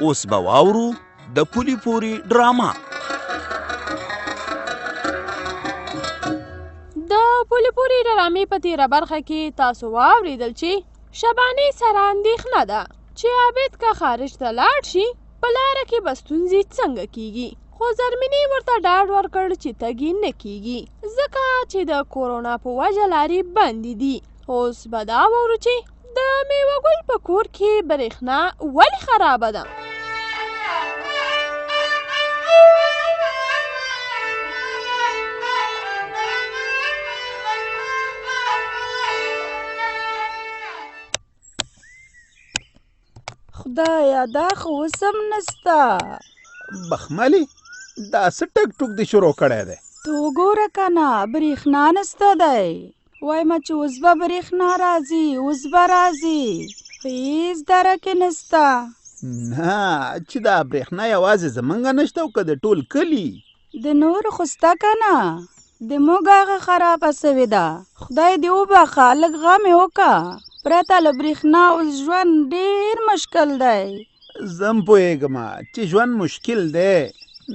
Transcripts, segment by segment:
اوس به واورو د پولي پوري ډراما. د پولي پوري ډرامې په تیره برخه کې تاسو واورېدل چې شبانې سره اندېښنه ده چې عابد که خارج ته لاړ شي په لاره کې به ستونزې څنګه کیږي، خو زرمینې ورته ډاډ ورکړ چې تګ یې نه کیږي ځکه چې د کورونا په وجه لارې بندې دي. اوس به دا واورو چې د میوه ګل په کور کې برېښنا ولې خرابه ده. خدایا دا خو اوس هم نسته. بخملي دا څه ټک ټوک دې شروع کړی دی؟ ته وګوره که نه برېښنا نسته دی. وایم چې اوس به برېښنا راځي، اوس به راځي، هېڅ درکې نسته. نه چې دا برېښنا یوازې زمونږ نشته او که د ټول کلي د نورو خو سته که نه، د موږ هغه خرابه سوې ده. خدای دې وبخه، لږ غم یې وکړه. پرته له برېښنا اوس ژوند ډېر مشکل دی. زم پوهېږم چې ژوند مشکل دی.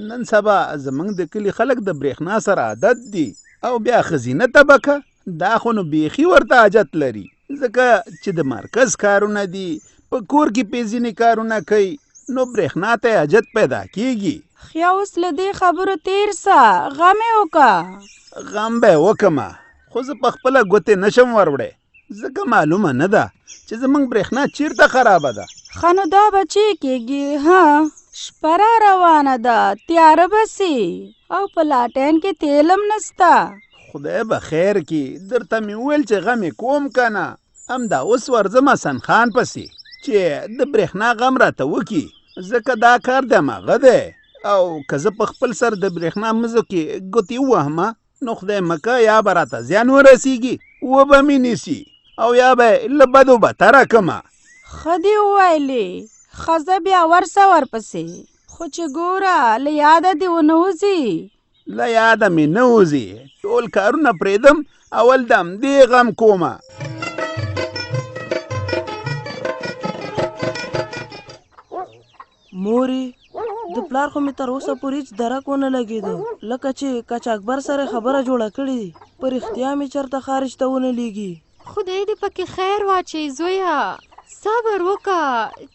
نن سبا زمونږ د کلي خلک د برېښنا سره عادت دي او بیا ښځینه طبقه دا خو نو بیخي ورته حاجت لري ځکه چې د مرکز کارونه دي، په کور کې پې ځینې کارونه کوي، نو برېښنا ته حاجت پیدا کېږي. خیا اوس له دې خبرو تېر سه، غم یې وکړه. غم به یې وکړمه خو زه په خپله ګوتې نشم وروړی ځکه معلومه نه ده چې زمونږ برېښنا چیرته خرابه ده. ښه نو دا به چی کېږي؟ ها شپه را روانه ده، تیاره به سي او په لاټین کې تیل هم نسته. خدای به خیر کړي. درته مې وویل چې غم یې کوم که نه، همدا اوس ورځم حسن خان پسې چې د برېښنا غم راته وکړي ځکه دا کار د هماغه دی. او که زه په خپل سر د برېښنا مزو کې ګوتې ووهمه نو خدای مکه یا به راته زیان ورسېږي وبه مې نیسي او یا به له بدو بتره کړمه. ښه دې وویلې، ښځه بیا ورسه ورپسې، خو چې ګوره له یاده دې ونه وځي. له یاده مې نه وځي، ټول کارونه پرېږدم، اول د همدې غم کومه. مورې د پلار خو مې تر اوسه پورې هېڅ درک ونه لګېده، لکه چې قاچاقبر سره خبره جوړه کړې په رښتیا مې چېرته خارج ته ونه لېږي. خدای دې پکې خیر واچوي زویه، صبر وکړه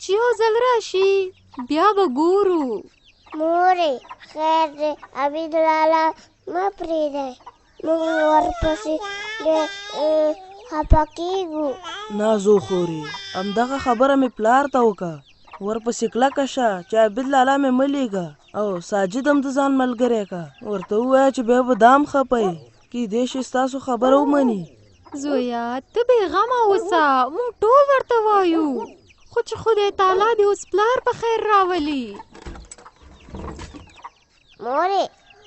چې یو ځل راشي بیا به ګورو. مورې خیر دی، عبید لالا مه پرېږدئ، موږ ورپسې خفه کېږو. نازو خورې همدغه خبره مې پلار ته وکړه، ورپسې کلکه شه چې عابد لالا مې مه لېږه او ساجد هم د ځان ملګری که، ورته ووایه چې بیا به دام خپئ، کیدای شي ستاسو خبره ومني. زویا ته بېغمه اوسه، موږ ټول ورته وایو، خو چې خدای تعالی دې اوس پلار په خیر راولي. مورې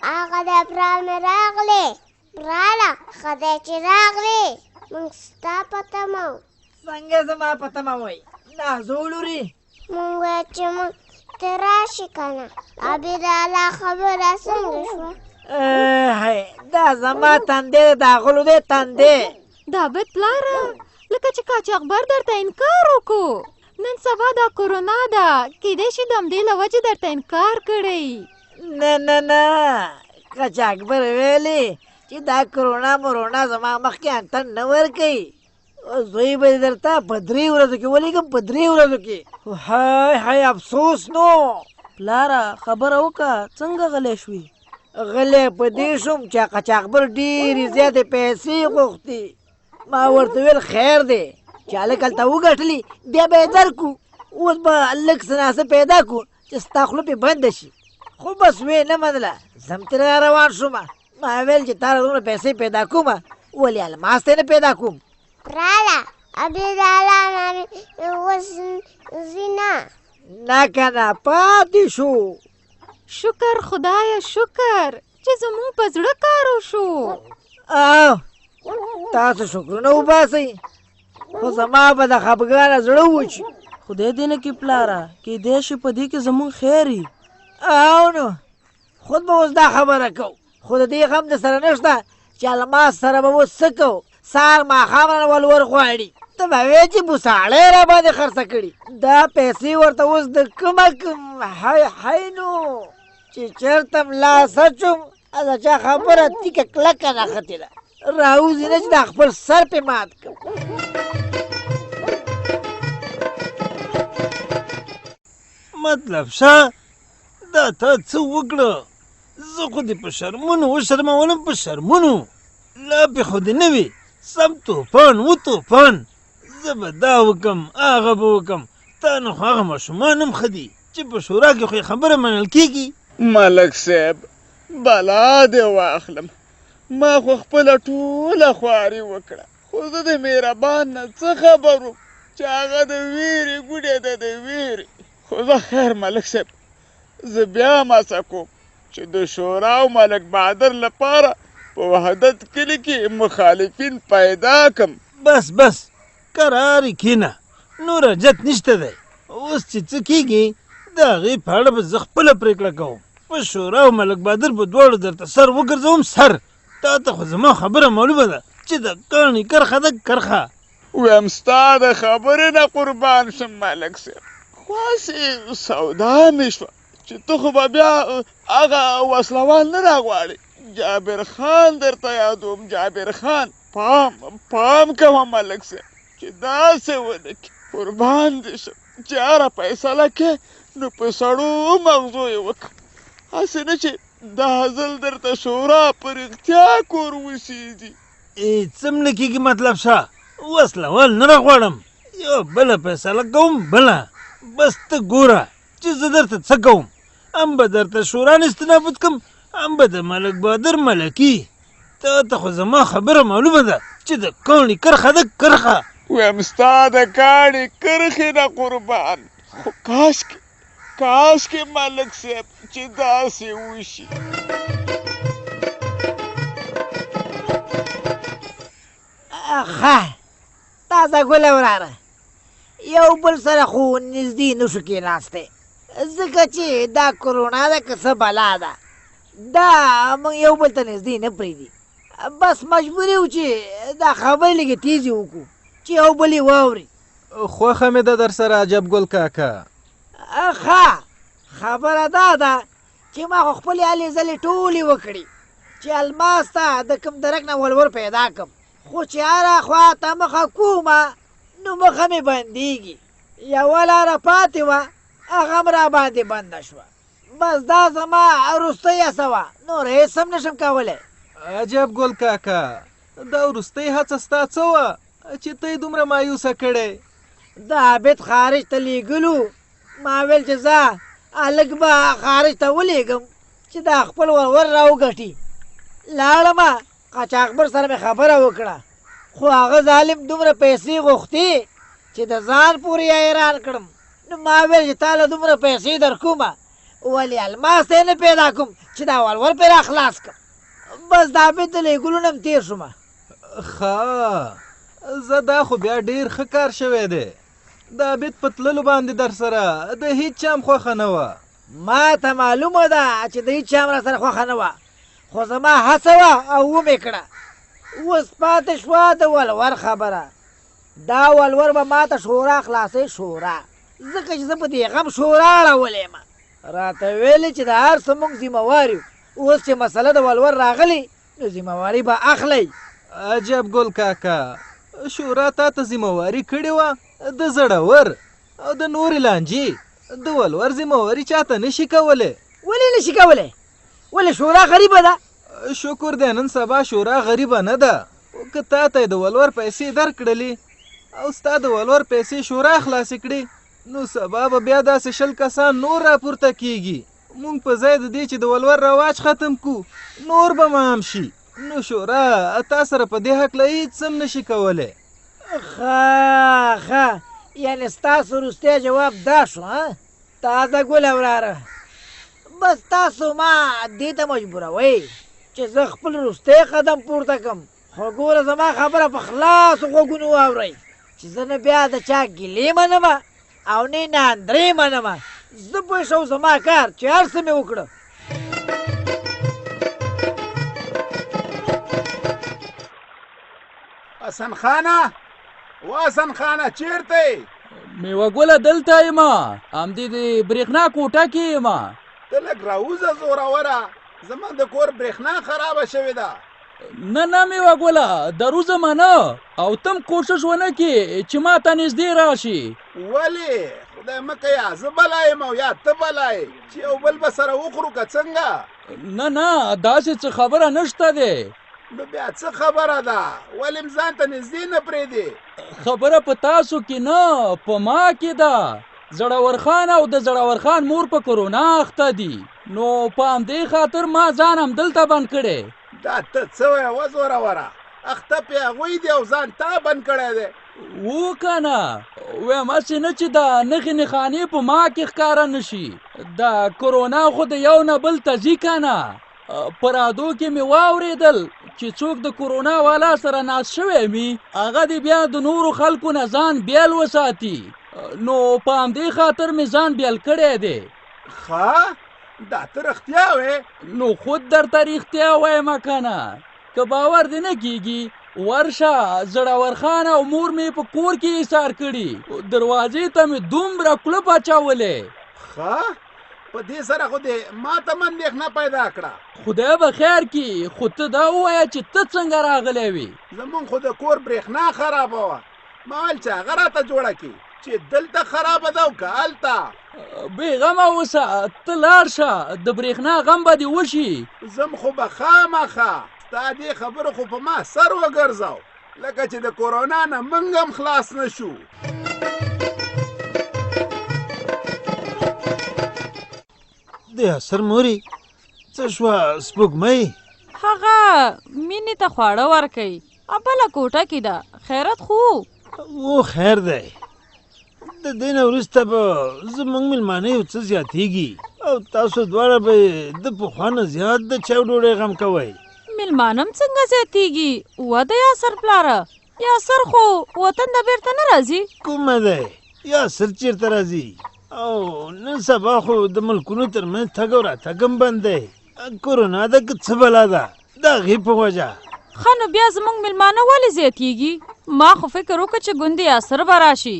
هغه د پلار مې راغلی، پلاله ښه دی چې راغلی، موږ ستا په تمه وو. څنګه زما په تمه وئ نازو لورې؟ موږ وایو چې موږ ته راشي که نه، عبید لالا خبره څنګه شوه؟ دا زما تندی د هغلو دی تندی. دا بد پلاره لکه چې قاچاقبر درته انکار وکړو، نن سبا دا کورونا ده، کیدای شي د همدې له وجې درته انکار کړی. نه نه نه قاچاقبر ویلې چې دا کرونا مرونا زما مخکې انتن نه ورکوي، زوی به درته په 3 ورځو کې ولیږم، په 3 ورځو کې. هی هی افسوس نو. پلاره خبره وکړه څنګه غلی شوي؟ غلی په دې شوم چې قاچاقبر ډېرې زیاتې پیسې غوښتي، ما ورته ویل خیر دی چې هلک هلته وګټلي بیا به یې درکړو، اوس به لږ څه ناڅه پیدا کړو چې ستا خوله پې بنده شي، خو بس ویې نه منله، زه هم ترې روان شوم. ما ویل چې تا له دومره پیسې پیدا کوم ولې الماس ته نه پیدا کوم. پلاله عبید لالا مې اوس ځي نه. نه که نه پاتې شو. شکر خدایه شکر چې زموږ په زړه کار وشو. او تاسو شکرونه وباسئ، خو زما به د خفګانه زړه وچي. خدای دې نه کړي پلاره، کیدای شي په دې کې زموږ خیر وي. او نو خود به اوس دا خبره کوو، خو د دې غم د سره نشته چې الماس سره به اوس څه کوو، سهار ماښام رانه ولور غواړي. ته به وایې چې بوساړی را باندې خرڅه کړي دا پیسې ورته اوس د کومه کوم هی نو چې چېرته ملا سچوم د چا خبره تیکه کلکه راختې ده راوځي نه چې دا خپل سر پې مات کړم مطلب شه دا تا څه وکړه زه خو دې په شرمونو وشرمولم په شرمونو لا پې خو دې نه وي سم توپان و توپان زه به دا وکم هغه به وکم تا نه خو هغه ماشومان هم ښه دي چې په شورا کې خو یې خبره منل کېږي ملک صاحب بلا دې واخلم ما خو خپله ټوله خواري وکړه خو زه د مهربان نه څه خبر وم چې هغه د ویرې ګوډې ده د ویرې خو زه خیر ملک صاحب زه بیا هڅه کوم چې د شورا او ملک بهادر لپاره په وحدت کلي کې مخالفین پیدا کم بس بس کرارې کښېنه نور حاجت نشته دی اوس چې څه کېږي د هغې په اړه به زه خپله پرېکړه کوم په شورا او ملک بهادر په دواړو درته سر وګرځوم سر تا ته خو زما خبره معلومه ده چې د کاڼي کرخه ده کرخه ویم ستا د خبرې نه قربان شم ملک صاحب خاصې سودا مې شوه چې ته خو به بیا هغه وسلوال نه راغواړې جابر خان درته یادوم جابر خان پام کوه ملک صاحب چې داسې ونه کړي قربان دې شم چې هره فیصله کې نو په سړو مغزو یې وکړه هسې نه چې دا ځل درته شورا په رښتیا کور وسېږي څه م نه کېږي مطلب شه وسلوال نه راغواړم یو بله فیصله کوم بله بس ته ګوره چې زه درته څه کوم هم به درته شورا نستنابود کم هم به د ملک بهادر ملکي تا ته خو زما خبره معلومه ده چې د کاڼي کرخه ده کرخه ویم ستا د کاڼي کرښې نه قربان خو کاشکې ملک صاحب چې داسې وشي ښه تازه ګله وراره یو بل سره خو نږدې نشو کېناستی ځکه چې دا کرونا ده که څه بلا ده دا موږ یو بل ته نږدې نه پرېږدي بس مجبور یو چې دا خبرې لږې تیزې وکړو چې یو بل یې واوري خوښه مې ده در سره عجب ګل کاکا ښه خبره دا ده چې ما خو خپلې هلې ځلې ټولې وکړي چې الماس ته د کوم درک نه ولور پیدا کړم خو چې هره خوا ته مخه کومه نو مخه مې بندېږي یوه لاره پاتې وه هغه هم را باندې بنده شوه بس دا زما وروستۍ هڅه وه نور هېڅ هم نشم کولی عجب ګل کاکا دا وروستۍ هڅه ستا څه وه چې ته یې دومره مایوسه کړی د عابد خارج ته لیږلو ما ویل چې زه هلک به خارج ته ولېږم چې دا خپل ورور را وګټي لاړمه قاچاقبر سره مې خبره وکړه خو هغه ظالم دومره پیسې غوښتې چې د ځان پورې یې حیران کړم نو ما ویل چې تا له دومره پیسې در کومه ولې الماس ته یې نه پیدا کوم چې دا ولور پرې را خلاص کړم بس د عابد د لیږلو نه م تېر شومه ښه زه دا خو بیا ډېر ښه کار شوی دی د عابد په تللو باندې در سره د هېڅ چا هم خوښه نه وه ما ته معلومه ده چې د هېڅ چا هم را سره خوښه نه وه خو زما هڅه وه او ومې کړه اوس پاتې شوه د ولور خبره دا ولور به ما ته شورا خلاصوي شورا ځکه چې زه په دې غم شورا اړولی یم راته ویلې چې د هر څه موږ ذمهوار یو اوس چې مسله د ولور راغلی نو ذمهواري به اخلی عجب ګل کاکا شورا تا ته ذمهواري کړې وه د زړور او د نورې لانجې د ولور ذمهواري چاته نشي کولی ولې نشي کولی ولې شورا غریبه ده شکر دی نن سبا شورا غریبه نه ده که تا ته د ولور پیسې درکړلې او ستا د ولور پیسې شورا خلاصې کړې نو سبا به بیا داسې 20 کسان نور راپورته کېږي مونږ په ځای د دې چې د ولور رواج ختم کو نور به مام شي نو شورا تا سره په دې هکله هېڅ هم نشي کولی ښه یعنې ستاسو وروستی جواب دا شو تازه ګله وراره بس تاسو ما دې ته مجبوروئ چې زه خپل وروستی قدم پورته کړم خو ګوره زما خبره په خلاصو غوږونو واورئ چې زه نه بیا د چا ګیلې منمه او نه ناندرې منمه زه پوه شو زما کار چې هر څه مې وکړه حسن خانه واسن خانه چیرته میوه ګله دلته یم همدې د برېښنا کوټه کې یم ته لږ راوځه زوروره زما د کور برېښنا خرابه شوې ده نه میوه ګله دروځم نه او تم کوشش ونه کې چې ما ته نږدې راشي ولې خدای مه کوه زه بلا یم او یا ته بلا یې چې یو بل به سره وخورو که څنګه نه داسې څه خبره نشته دی نو بیا څه خبره ده ولې م ځان ته نږدې نه پرېږدې خبره په تاسو کې نه په ما کې ده زړور خان او د زړور خان مور په کرونا اخته دي نو په همدې خاطر ما ځان همدلته بند کړی دا ته څه وایې وزوروره اخته پې هغوی دی او ځان تا بند کړی دی و که نه وایم هسې نه چې د نښې نښانې په ما کې ښکاره نه شي د کرونا خو د یو نه بل ته ځي که نه په رادو کې مې واورېدل چې څوک د کرونا والا سره ناست شوی وي هغه دې بیا د نورو خلکو نه ځان بیل وساتي نو په همدې خاطر مې ځان بیل کړی دی ښه دا ته رښتیا وې نو خود درته رښتیا وایم که نه که باور دې نه کېږي ورشه زړور خان او مور مې په کور کې ایسار کړي دروازې ته مې دومره کلپ اچولې ښه په دې سره خو دې ما ته اندېښنه پیدا کړه خدای به خیر کړي خو ته دا ووایه چې ته څنګه راغلی وې زمونږ خو د کور برېښنا خرابه وه ما ویل چې هغه راته جوړه کړي چې دلته خرابه ده او که هلته بېغمه اوسه ته لاړ شه د برېښنا غم به دې وشي زم خو به خامخا ستا دې خبرو خو په ما سر وګرځاو لکه چې د کورونا نه موږ هم خلاص نه شو د یاسر مورې څه شوه سپوږمۍ هغه مینې ته خواړه ورکوي بله کوټه کې ده خیرت خو و خیر دی د دې نه وروسته به زموږ مېلمانه یو څه زیاتېږي او تاسو دواړه به د پخوا نه زیات د چای ډوډۍ غم کوئ مېلمانه هم څنګه زیاتېږي وه د یاسر پلاره یاسر خو وطن ته بېرته نه راځي کومه دی یاسر چېرته راځي او نن سبا خو د ملکونو تر منځ تګ او راتګ هم بند دی کورونا ده که څه بلا ده د هغې په وجه ښه نو بیا زموږ مېلمانه ولې زیاتېږي ما خو فکر وکړه چې ګوندې یاسر به راشي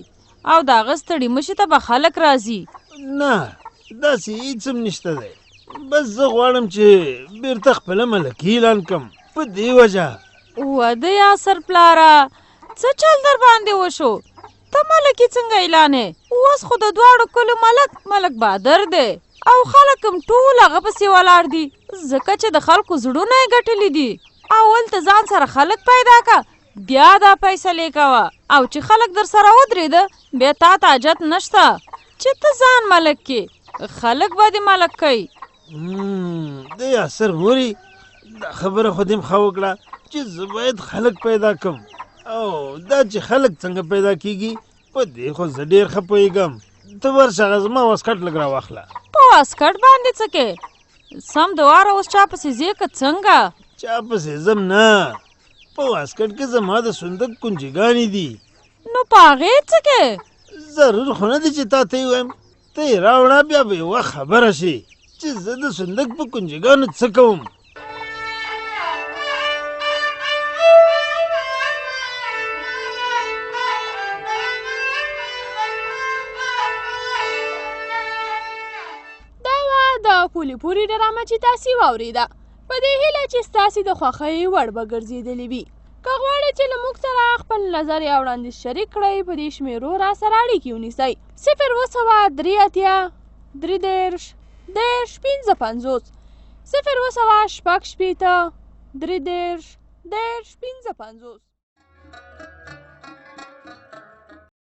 او د هغه ستړي مشي ته به خلک راځي نه داسې هېڅ هم نشته دی بس زه غواړم چې بېرته خپله ملکي اعلان کړم په دې وجه و د یاسر پلاره څه چل در باندې وشو ته ملکي څنګه اعلانې اوس خو د دواړو کلو ملک بادر دی او خلک هم ټول هغه پسې ولاړ دي ځکه چې د خلکو زړونه یې ګټلي دي اول ته ځان سره خلک پیدا که بیا دا فیصلې کوه او چې خلک در سره ودرېده بیا تا ته حاجت نشته چې ته ځان ملک کې خلک به دې ملک کوي د یاسر مورې دا خبره خو دې م ښه وکړه چې زه باید خلک پیدا کړم او دا چې خلک څنګه پیدا کېږي په دې خو زه ډېر ښه پوهېږم ته ورشه هغه زما واسکټ لږ راواخله په واسکټ باندې څه کې سم د واره اوس چا پسې ځې که څنګه چا پسې ځم نه په واسکټ کې زما د صندوق کنجګانې دي نو په هغې څه کې ضرور خو نه دی چې تا ته یې ووایم ته یې راوړه بیا به یوه خبره شي چې زه د صندوق په کنجګانو څه کوم پولی پوری ډرامه چې تاسې واورېده په دې هیله چې ستاسې د خوښۍ وړ به ګرځېدلې وي که غواړئ چې له موږ سره خپل نظر یا وړاندیز شریک کړئ په دې شمېرو را سره اړیکې ونیسئ 0 2 3 8 10 55 0 2 6 5